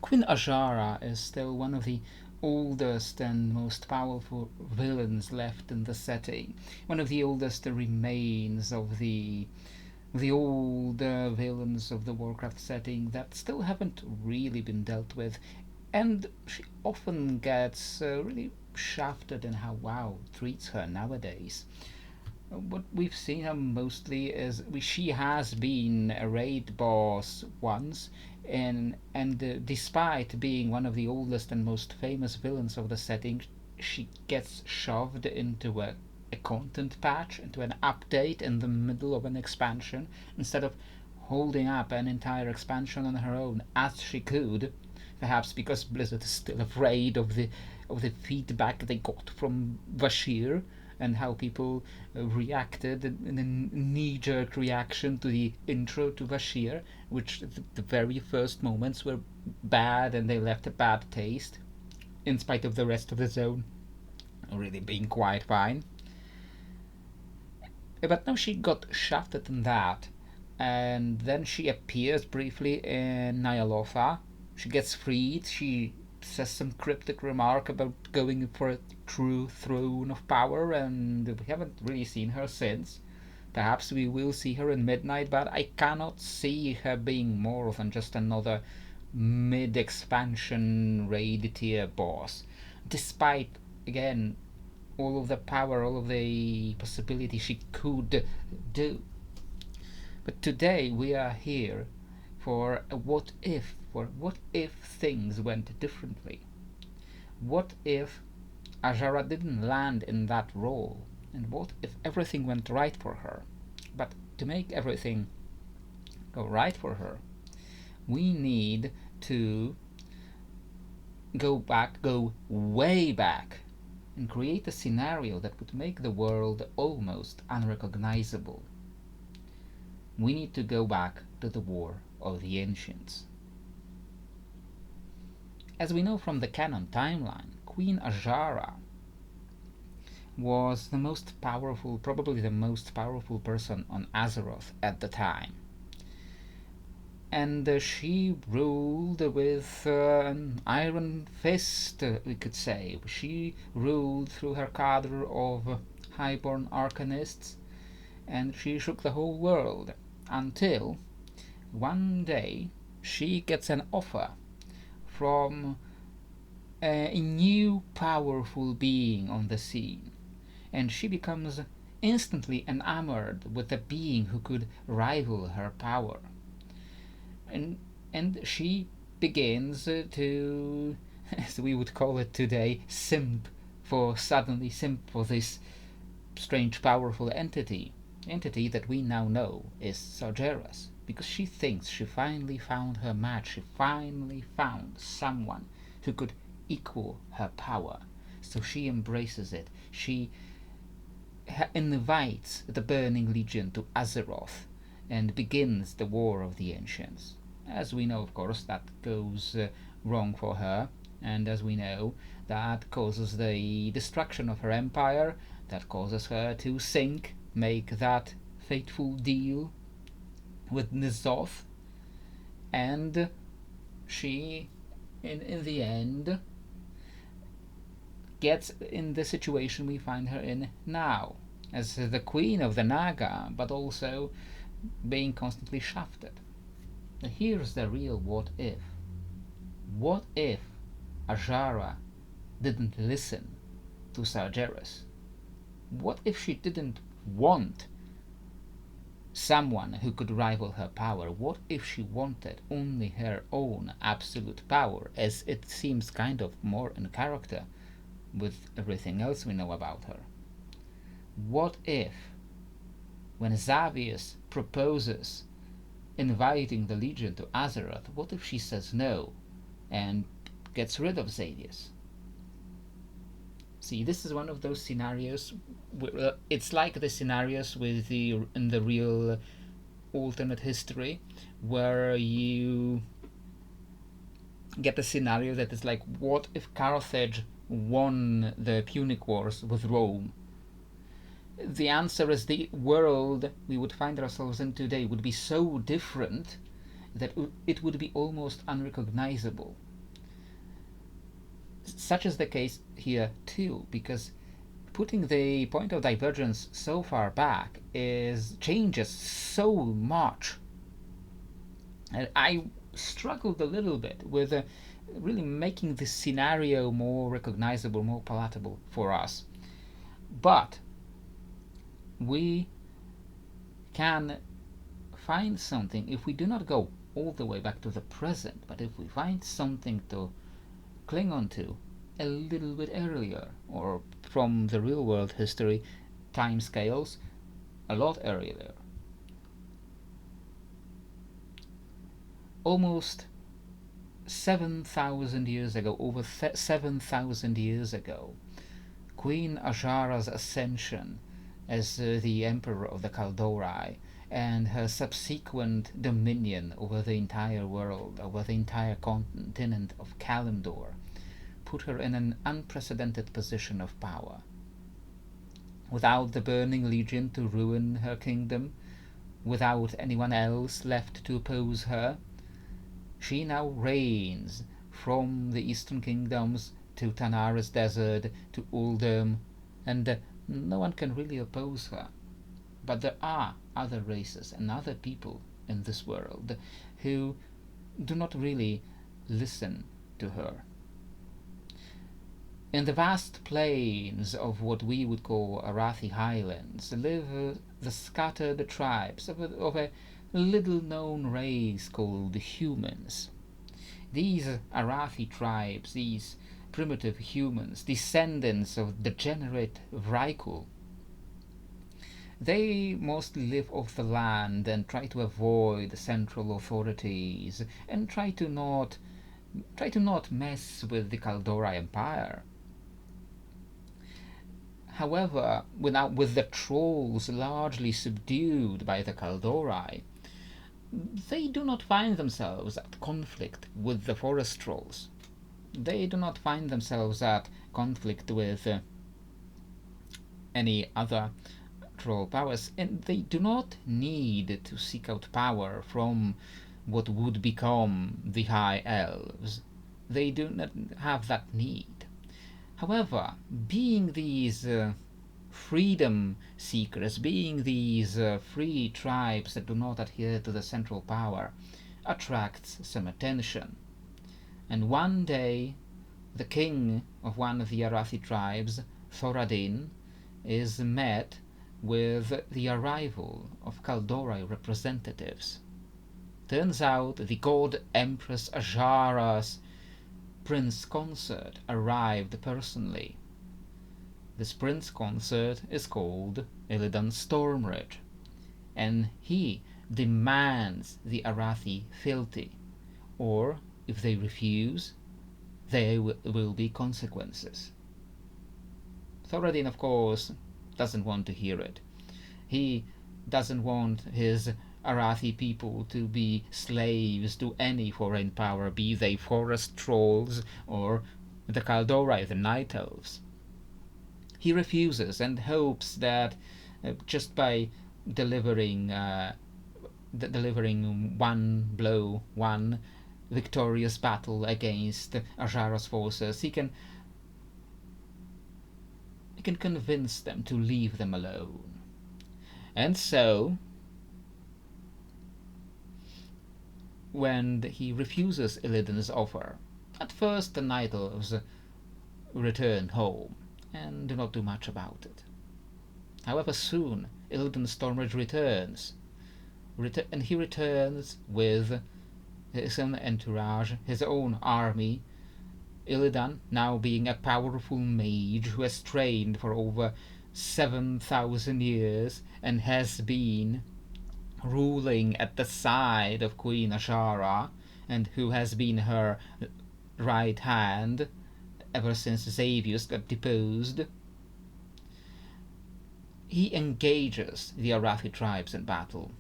Queen Azshara is still one of the oldest and most powerful villains left in the setting. One of the oldest remains of the older villains of the Warcraft setting that still haven't really been dealt with, and she often gets really shafted in how WoW treats her nowadays. What we've seen her mostly is she has been a raid boss once, and despite being one of the oldest and most famous villains of the setting, she gets shoved into a content patch, into an update in the middle of an expansion, instead of holding up an entire expansion on her own as she could. Perhaps because Blizzard is still afraid of the feedback they got from Bashir and how people reacted in a knee-jerk reaction to the intro to Bashir, which the very first moments were bad and they left a bad taste, in spite of the rest of the zone really being quite fine. But now she got shafted in that, and then she appears briefly in Nyalotha. She gets freed. She says some cryptic remark about going for a true throne of power, and we haven't really seen her since. Perhaps we will see her in Midnight, but I cannot see her being more than just another mid-expansion raid tier boss. Despite, again, all of the power, all of the possibility she could do. But today we are here for a what if, for what if things went differently? What if Azshara didn't land in that role? And what if everything went right for her? But to make everything go right for her, we need to go way back, and create a scenario that would make the world almost unrecognizable. We need to go back to the War of the Ancients. As we know from the canon timeline, Queen Azshara was the most powerful, probably the most powerful person on Azeroth at the time. And she ruled with an iron fist, we could say. She ruled through her cadre of highborn arcanists, and she shook the whole world, until one day she gets an offer from a new powerful being on the scene, and she becomes instantly enamored with a being who could rival her power. And she begins to, as we would call it today, simp for this strange powerful entity that we now know is Sargeras, because she thinks she finally found her match. She finally found someone who could equal her power. So she embraces it. She invites the Burning Legion to Azeroth and begins the War of the Ancients. As we know, of course, that goes wrong for her, and as we know, that causes the destruction of her empire, that causes her to sink, make that fateful deal with N'Zoth, and she, in the end, gets in the situation we find her in now, as the queen of the Naga, but also being constantly shafted. Now here's the real what if. What if Azshara didn't listen to Sargeras? What if she didn't want someone who could rival her power? What if she wanted only her own absolute power, as it seems kind of more in character with everything else we know about her? What if, when Xavius proposes inviting the Legion to Azeroth, what if she says no and gets rid of Xadius? See, this is one of those scenarios. It's like the scenarios with in the real alternate history, where you get a scenario that is like, what if Carthage won the Punic Wars with Rome? The answer is the world we would find ourselves in today would be so different that it would be almost unrecognizable. such is the case here too, because putting the point of divergence so far back is changes so much. And I struggled a little bit with really making this scenario more recognizable, more palatable for us. But we can find something if we do not go all the way back to the present, but if we find something to cling on to a little bit earlier, or from the real world history time scales a lot earlier. Almost 7,000 years ago, over 7,000 years ago, Queen Azshara's ascension as the emperor of the Kaldorei and her subsequent dominion over the entire world, over the entire continent of Kalimdor, put her in an unprecedented position of power. Without the Burning Legion to ruin her kingdom, without anyone else left to oppose her, she now reigns from the eastern kingdoms to Tanaris Desert to Uldum, and no one can really oppose her. But there are other races and other people in this world who do not really listen to her. In the vast plains of what we would call Arathi Highlands live the scattered tribes of a little-known race called humans. These Arathi tribes, these primitive humans, descendants of degenerate Vrykul, they mostly live off the land and try to avoid central authorities and try to not mess with the Kaldorei Empire. However, with the trolls largely subdued by the Kaldorei, they do not find themselves at conflict with the forest trolls. They do not find themselves at conflict with any other troll powers, and they do not need to seek out power from what would become the High Elves. They do not have that need. However, being these freedom seekers, being these free tribes that do not adhere to the central power, attracts some attention. And one day, the king of one of the Arathi tribes, Thoradin, is met with the arrival of Kaldorei representatives. Turns out the god Empress Azshara's prince consort arrived personally. This prince consort is called Illidan Stormridge, and he demands the Arathi fealty, or if they refuse, there will be consequences. Thoradin, of course, doesn't want to hear it. He doesn't want his Arathi people to be slaves to any foreign power, be they forest trolls or the Kaldorei, the Night Elves. He refuses and hopes that just by delivering one blow, one victorious battle against Azshara's forces, he can convince them to leave them alone. And so, when he refuses Illidan's offer, at first the Night Elves return home and do not do much about it. However, soon Illidan Stormridge returns, and he returns with his own entourage, his own army. Illidan, now being a powerful mage who has trained for over 7,000 years and has been ruling at the side of Queen Azshara, and who has been her right hand ever since Xavius got deposed, he engages the Arathi tribes in battle.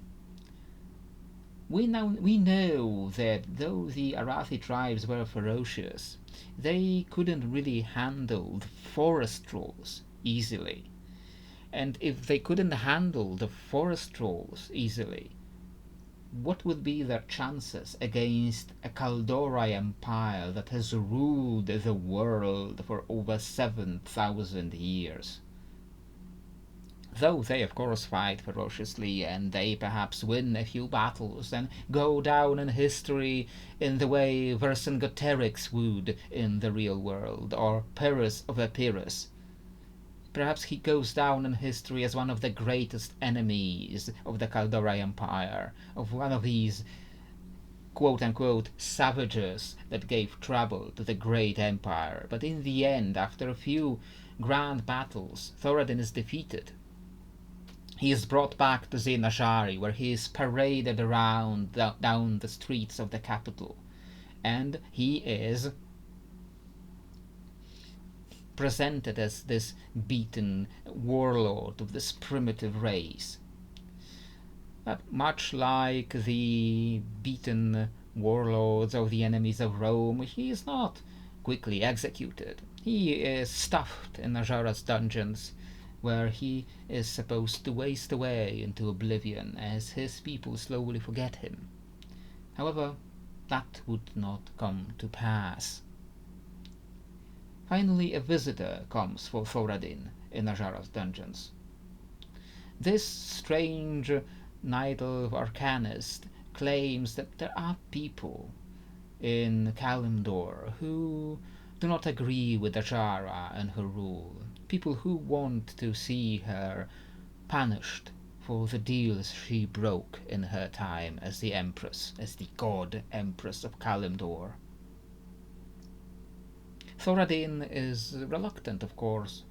We know that though the Arathi tribes were ferocious, they couldn't really handle the forest trolls easily. And if they couldn't handle the forest trolls easily, what would be their chances against a Kaldori empire that has ruled the world for over 7,000 years? Though they of course fight ferociously, and they perhaps win a few battles and go down in history in the way Vercingetorix would in the real world, or Pyrrhus of Epirus. Perhaps he goes down in history as one of the greatest enemies of the Kaldori Empire, of one of these quote-unquote savages that gave trouble to the great empire. But in the end, after a few grand battles, Thoradin is defeated. He is brought back to Zin-Azshari, where he is paraded around down the streets of the capital, and he is presented as this beaten warlord of this primitive race. But much like the beaten warlords of the enemies of Rome, he is not quickly executed. He is stuffed in Azshara's dungeons, where he is supposed to waste away into oblivion as his people slowly forget him. However, that would not come to pass. Finally, a visitor comes for Thoradin in Azshara's dungeons. This strange Knight of Arcanist claims that there are people in Kalimdor who do not agree with Azshara and her rule. People who want to see her punished for the deals she broke in her time as the Empress, as the God Empress of Kalimdor. Thoradin is reluctant, of course,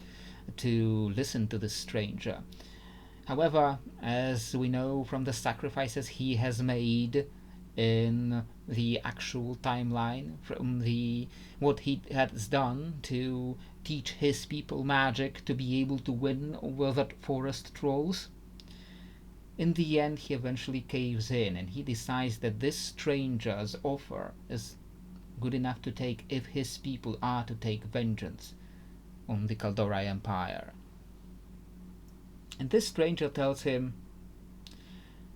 to listen to this stranger. However, as we know from the sacrifices he has made in the actual timeline, from what he has done to teach his people magic to be able to win over the forest trolls, in the end he eventually caves in, and he decides that this stranger's offer is good enough to take if his people are to take vengeance on the Kaldori Empire. And this stranger tells him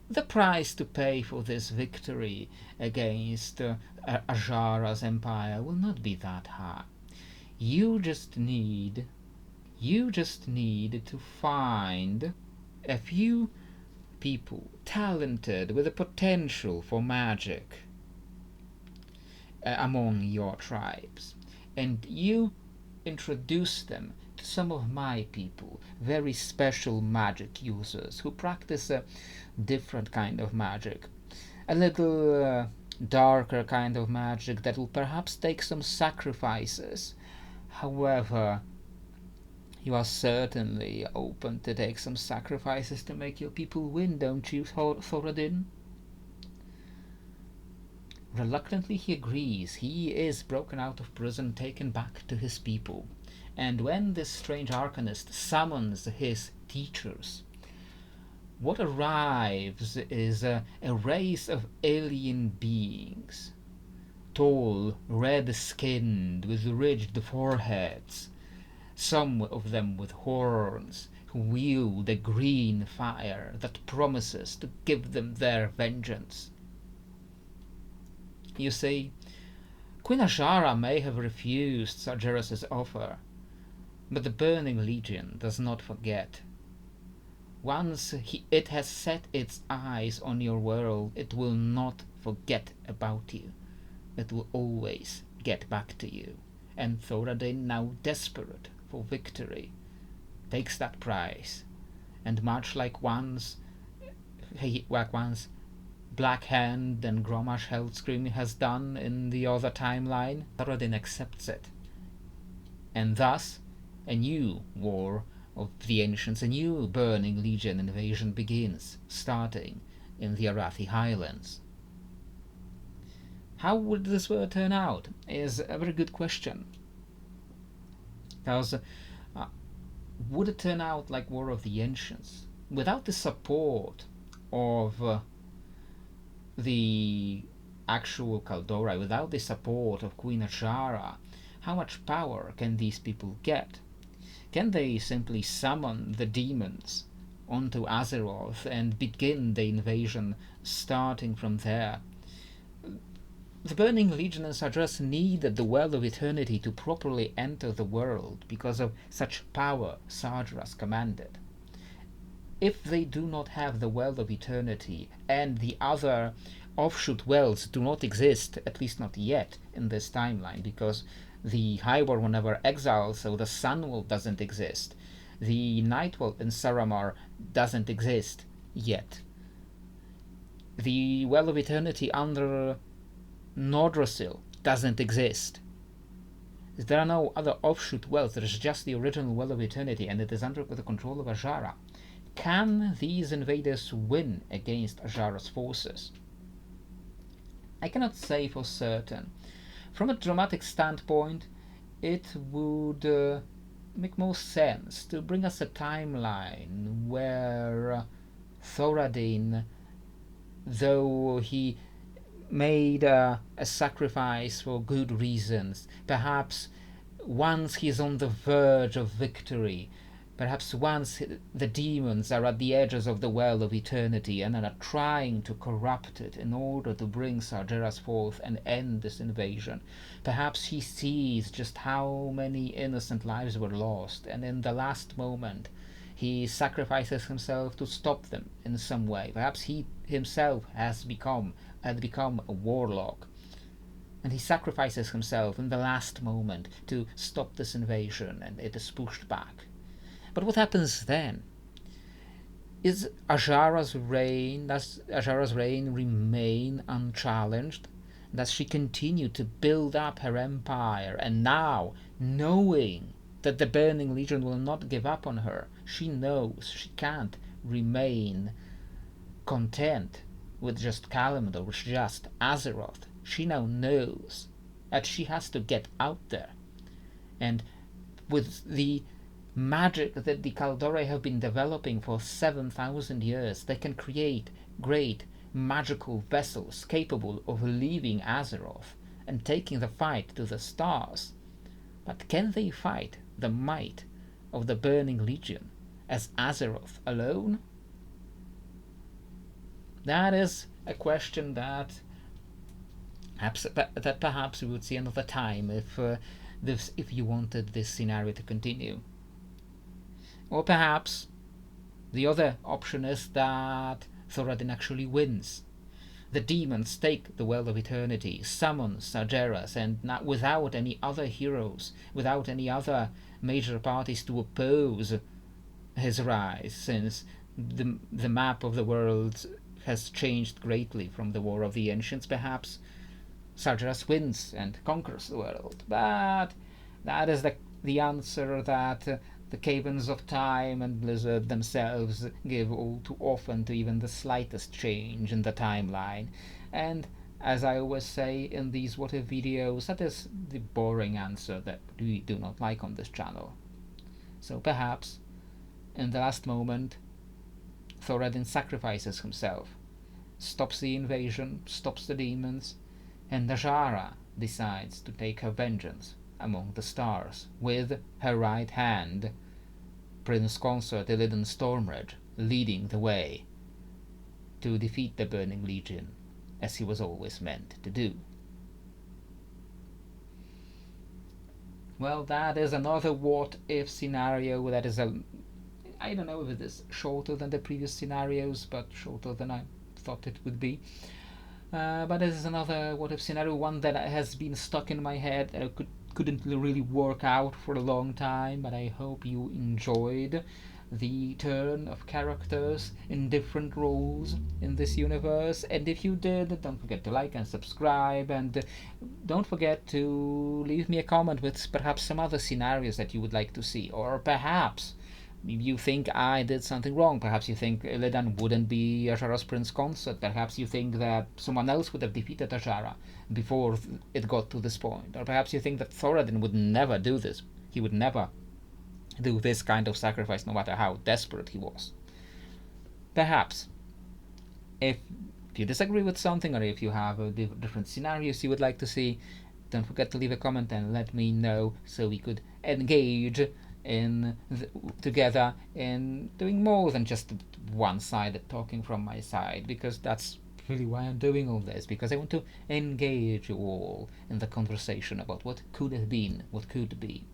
the price to pay for this victory against Azshara's empire will not be that high. You just need to find a few people talented with the potential for magic among your tribes, and you introduce them to some of my people, very special magic users who practice a different kind of magic, a little darker kind of magic that will perhaps take some sacrifices. However, you are certainly open to take some sacrifices to make your people win, don't you, Thoradin? Reluctantly he agrees. He is broken out of prison, taken back to his people. And when this strange arcanist summons his teachers, what arrives is a race of alien beings, tall, red-skinned, with ridged foreheads, some of them with horns, who wield a green fire that promises to give them their vengeance. You see, Queen Azshara may have refused Sargeras' offer, but the Burning Legion does not forget. Once it has set its eyes on your world, it will not forget about you. It will always get back to you. And Thoradin, now desperate for victory, takes that prize. And much like once Black Hand and Gromash Hellscream has done in the other timeline, Thoradin accepts it. And thus, a new war of the Ancients, a new Burning Legion invasion begins, starting in the Arathi Highlands. How would this war turn out is a very good question. Because would it turn out like War of the Ancients, without the support of the actual Kaldori, without the support of Queen Azshara? How much power can these people get? Can they simply summon the demons onto Azeroth and begin the invasion starting from there. The Burning Legion and Sargeras needed the Well of Eternity to properly enter the world because of such power Sargeras commanded. If they do not have the Well of Eternity and the other offshoot wells do not exist, at least not yet in this timeline, because the High War never exiled, so the Sun Well doesn't exist. The Night Well in Saramar doesn't exist yet. The Well of Eternity under Nordrassil doesn't exist. There are no other offshoot wells, there is just the original Well of Eternity, and it is under the control of Azshara. Can these invaders win against Azshara's forces? I cannot say for certain. From a dramatic standpoint, it would make more sense to bring us a timeline where Thoradin, though he made a sacrifice for good reasons, perhaps once he's on the verge of victory, perhaps once the demons are at the edges of the Well of Eternity and are trying to corrupt it in order to bring Sargeras forth and end this invasion, perhaps he sees just how many innocent lives were lost, and in the last moment he sacrifices himself to stop them in some way. Perhaps he himself had become a warlock, and he sacrifices himself in the last moment to stop this invasion, and it is pushed back. But what happens then? Does Azshara's reign remain unchallenged? Does she continue to build up her empire, and now, knowing that the Burning Legion will not give up on her, she knows she can't remain content with just Kalimdor, with just Azeroth. She now knows that she has to get out there, and with the magic that the Kaldore have been developing for 7,000 years, they can create great magical vessels capable of leaving Azeroth and taking the fight to the stars. But can they fight the might of the Burning Legion as Azeroth alone? That is a question that perhaps we would see another time if you wanted this scenario to continue. Or perhaps the other option is that Thoradin actually wins. The demons take the Well of Eternity, summon Sargeras, and not without any other heroes, without any other major parties to oppose his rise, since the map of the world has changed greatly from the War of the Ancients. Perhaps Sargeras wins and conquers the world, but that is the answer that the Cavens of Time and Blizzard themselves give all too often to even the slightest change in the timeline. And as I always say in these what if videos, that is the boring answer that we do not like on this channel. So perhaps in the last moment Thoradin sacrifices himself, stops the invasion, stops the demons, and Azshara decides to take her vengeance among the stars, with her right hand Prince Consort Illidan Stormrage leading the way to defeat the Burning Legion, as he was always meant to do. Well, that is another what-if scenario that is I don't know if it is shorter than the previous scenarios, but shorter than I thought it would be. But this is another what-if scenario, one that has been stuck in my head that I couldn't really work out for a long time, but I hope you enjoyed the turn of characters in different roles in this universe. And if you did, don't forget to like and subscribe, and don't forget to leave me a comment with perhaps some other scenarios that you would like to see, or perhaps you think I did something wrong. Perhaps you think Illidan wouldn't be Azshara's Prince Consort. Perhaps you think that someone else would have defeated Azshara before it got to this point. Or perhaps you think that Thoradin would never do this. He would never do this kind of sacrifice, no matter how desperate he was. Perhaps. If you disagree with something, or if you have different scenarios you would like to see, don't forget to leave a comment and let me know so we could engage together in doing more than just one-sided talking from my side, because that's really why I'm doing all this, because I want to engage you all in the conversation about what could have been, what could be.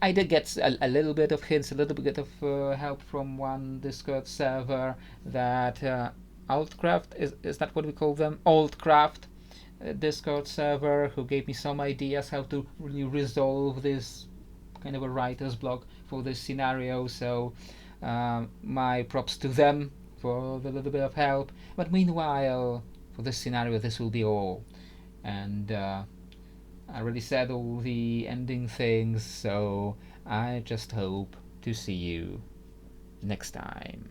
I did get a little bit of hints, a little bit of help from one Discord server that Altcraft, is that what we call them? Altcraft Discord server, who gave me some ideas how to really resolve this kind of a writer's block for this scenario. So my props to them for the little bit of help. But meanwhile, for this scenario, this will be all. And I already said all the ending things, so I just hope to see you next time.